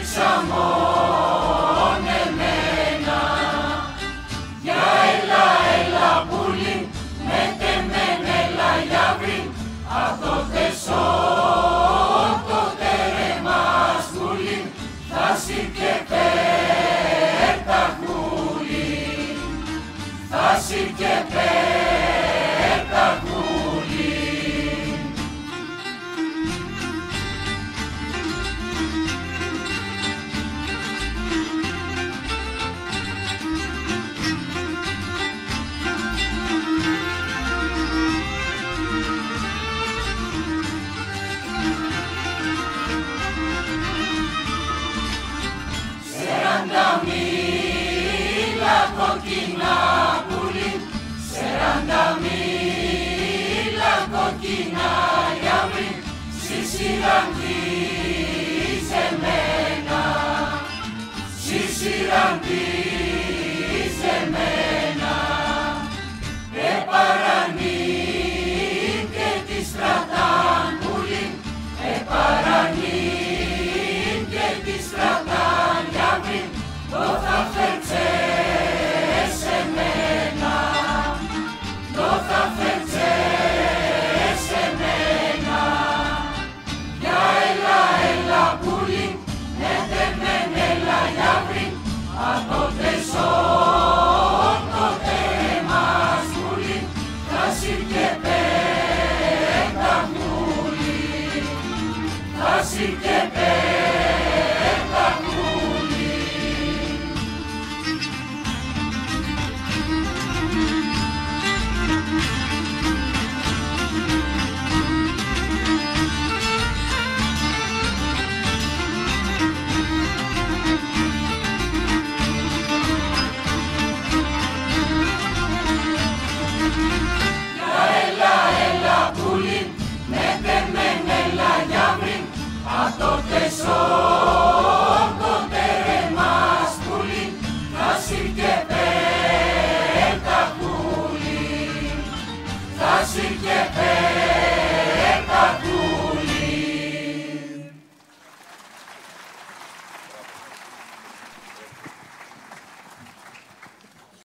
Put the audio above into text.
ξαμώνεμένα. Για έλα, έλα πουλί, με τεμέν, έλα γιαύρι, απ' το τεσόν το τέρεμας πουλί, θάσει και πέρτα κούλι, θάσει και πέρτα κούλι. Σερανταμίλα κοκκινά πουλί, σερανταμίλα κοκκινά γιαύρι, σισιραντίζεμένα, σισιραντίζεμένα. Επαρανήν και τη στρατάν πουλί, επαρανήν και τη στρατάν γιαύρι, το θα φέρτσες εμένα, το θα φέρτσες εμένα. Για έλα, έλα πουλί, με τεμέν, έλα γιαύρι, απ' το τεσόν το τέρεμας πουλί, θάσει και πέρτα κούλι, θάσει και πέρτα κούλι. Με τεμέν, έλα γιαύρι, απ' το τεσόν